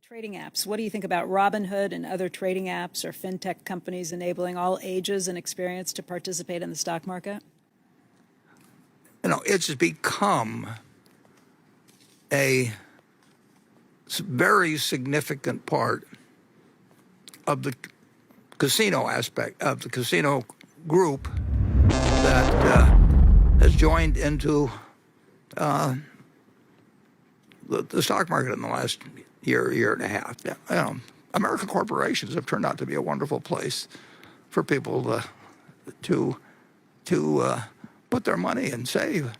Trading apps. What do you think about Robinhood and other trading apps or fintech companies enabling all ages and experience to participate in the stock market? It's become a very significant part of the casino aspect of the casino group that has joined into the stock market in the last year and a half. American corporations have turned out to be a wonderful place for people to put their money and save,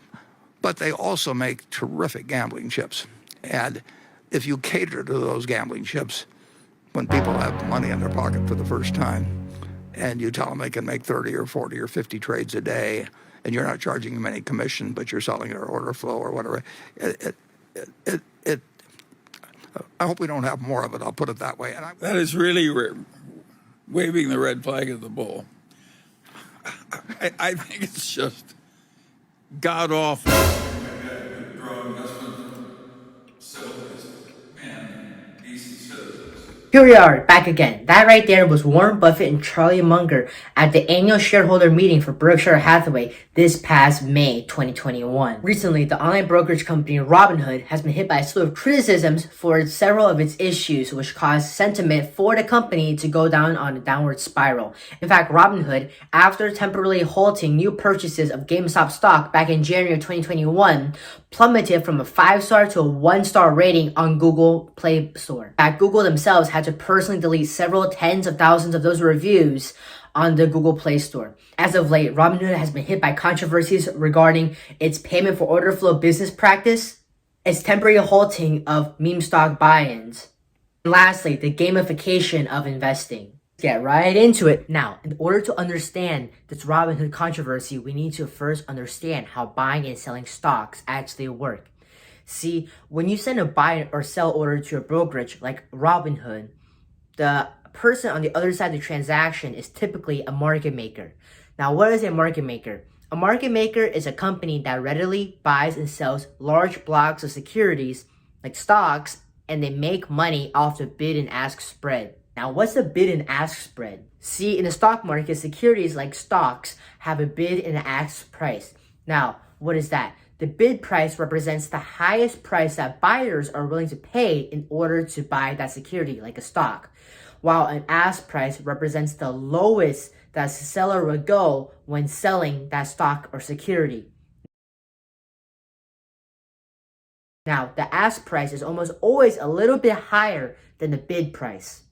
but they also make terrific gambling chips. And if you cater to those gambling chips when people have money in their pocket for the first time, and you tell them they can make 30 or 40 or 50 trades a day, and you're not charging them any commission, but you're selling their order flow or whatever, I hope we don't have more of it. I'll put it that way. That is really waving the red flag at the bull. I think it's just god awful. Here we are, back again. That right there was Warren Buffett and Charlie Munger at the annual shareholder meeting for Berkshire Hathaway this past May 2021. Recently, the online brokerage company Robinhood has been hit by a slew of criticisms for several of its issues, which caused sentiment for the company to go down on a downward spiral. In fact, Robinhood, after temporarily halting new purchases of GameStop stock back in January of 2021, plummeted from a 5-star to a 1-star rating on Google Play Store. In fact, Google themselves had to personally delete several tens of thousands of those reviews on the Google Play Store. As of late, Robinhood has been hit by controversies regarding its payment for order flow business practice, its temporary halting of meme stock buy-ins, and lastly, the gamification of investing. Let's get right into it. Now, in order to understand this Robinhood controversy, we need to first understand how buying and selling stocks actually work. See, when you send a buy or sell order to a brokerage like Robinhood, the person on the other side of the transaction is typically a market maker. Now, what is a market maker? A market maker is a company that readily buys and sells large blocks of securities like stocks, and they make money off the bid and ask spread. Now, what's the bid and ask spread? See, in the stock market, securities like stocks have a bid and ask price. Now, what is that? The bid price represents the highest price that buyers are willing to pay in order to buy that security, like a stock, while an ask price represents the lowest that the seller would go when selling that stock or security. Now, the ask price is almost always a little bit higher than the bid price.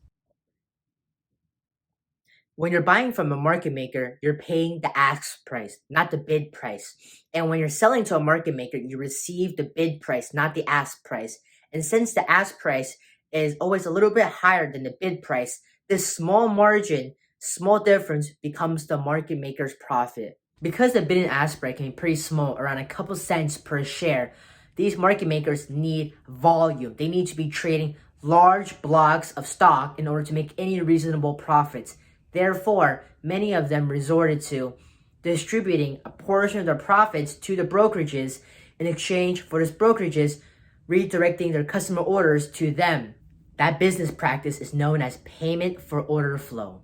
When you're buying from a market maker, you're paying the ask price, not the bid price. And when you're selling to a market maker, you receive the bid price, not the ask price. And since the ask price is always a little bit higher than the bid price, this small margin, small difference becomes the market maker's profit. Because the bid and ask price can be pretty small, around a couple cents per share, these market makers need volume. They need to be trading large blocks of stock in order to make any reasonable profits. Therefore, many of them resorted to distributing a portion of their profits to the brokerages in exchange for those brokerages redirecting their customer orders to them. That business practice is known as payment for order flow.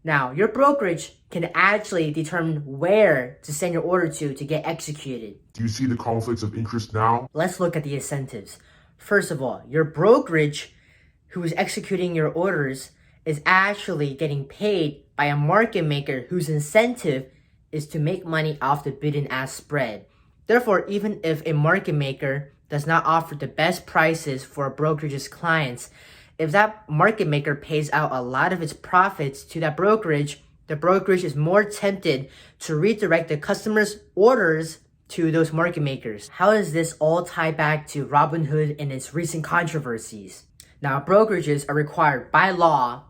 Now, your brokerage can actually determine where to send your order to get executed. Do you see the conflicts of interest now? Let's look at the incentives. First of all, your brokerage who is executing your orders is actually getting paid by a market maker whose incentive is to make money off the bid and ask spread. Therefore, even if a market maker does not offer the best prices for a brokerage's clients, if that market maker pays out a lot of its profits to that brokerage, the brokerage is more tempted to redirect the customer's orders to those market makers. How does this all tie back to Robinhood and its recent controversies? Now, brokerages are required by law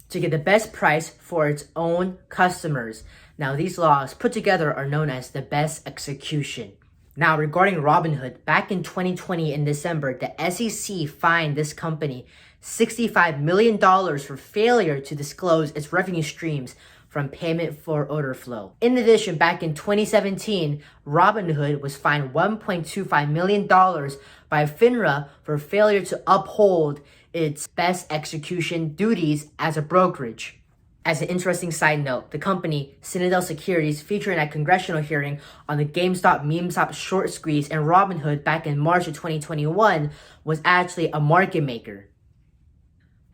to get the best price for its own customers. Now, these laws put together are known as the best execution. Now, regarding Robinhood, back in 2020 in December, the SEC fined this company $65 million for failure to disclose its revenue streams from payment for order flow. In addition, back in 2017, Robinhood was fined $1.25 million by FINRA for failure to uphold its best execution duties as a brokerage. As an interesting side note, the company, Citadel Securities, featured in a congressional hearing on the GameStop short squeeze and Robinhood back in March of 2021, was actually a market maker.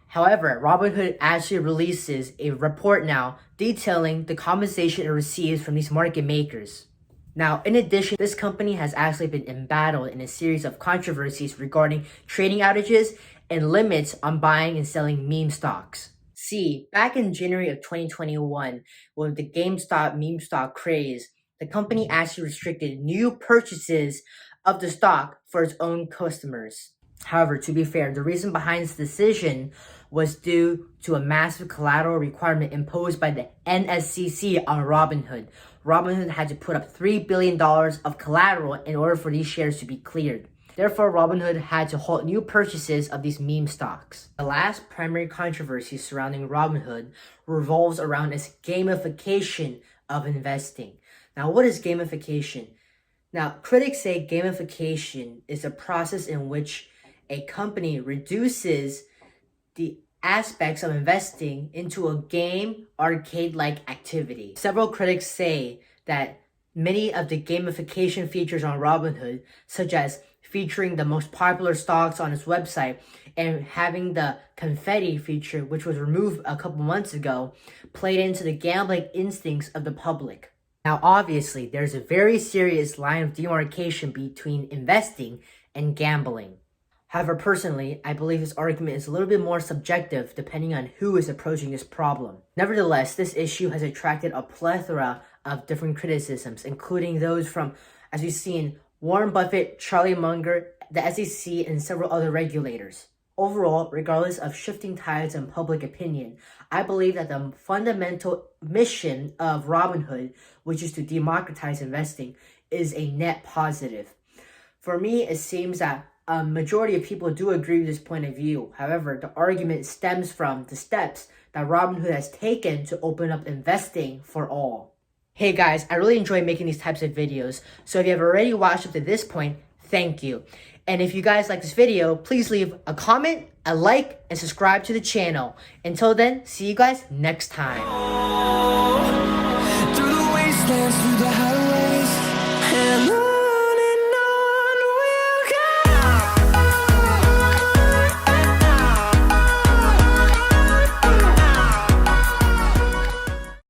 However, Robinhood actually releases a report now detailing the compensation it receives from these market makers. Now, in addition, this company has actually been embattled in a series of controversies regarding trading outages and limits on buying and selling meme stocks. See, back in January of 2021, with the GameStop meme stock craze, the company actually restricted new purchases of the stock for its own customers. However, to be fair, the reason behind this decision was due to a massive collateral requirement imposed by the NSCC on Robinhood. Robinhood had to put up $3 billion of collateral in order for these shares to be cleared. Therefore, Robinhood had to halt new purchases of these meme stocks. The last primary controversy surrounding Robinhood revolves around its gamification of investing. Now, what is gamification? Now, critics say gamification is a process in which a company reduces the aspects of investing into a game arcade-like activity. Several critics say that many of the gamification features on Robinhood, such as featuring the most popular stocks on its website and having the confetti feature, which was removed a couple months ago, played into the gambling instincts of the public. Now, obviously, there's a very serious line of demarcation between investing and gambling. However, personally, I believe this argument is a little bit more subjective depending on who is approaching this problem. Nevertheless, this issue has attracted a plethora of different criticisms, including those from, as we've seen, Warren Buffett, Charlie Munger, the SEC, and several other regulators. Overall, regardless of shifting tides and public opinion, I believe that the fundamental mission of Robinhood, which is to democratize investing, is a net positive. For me, it seems that a majority of people do agree with this point of view. However, the argument stems from the steps that Robinhood has taken to open up investing for all. Hey guys, I really enjoy making these types of videos, so if you have already watched up to this point, thank you. And if you guys like this video, please leave a comment, a like, and subscribe to the channel. Until then, see you guys next time.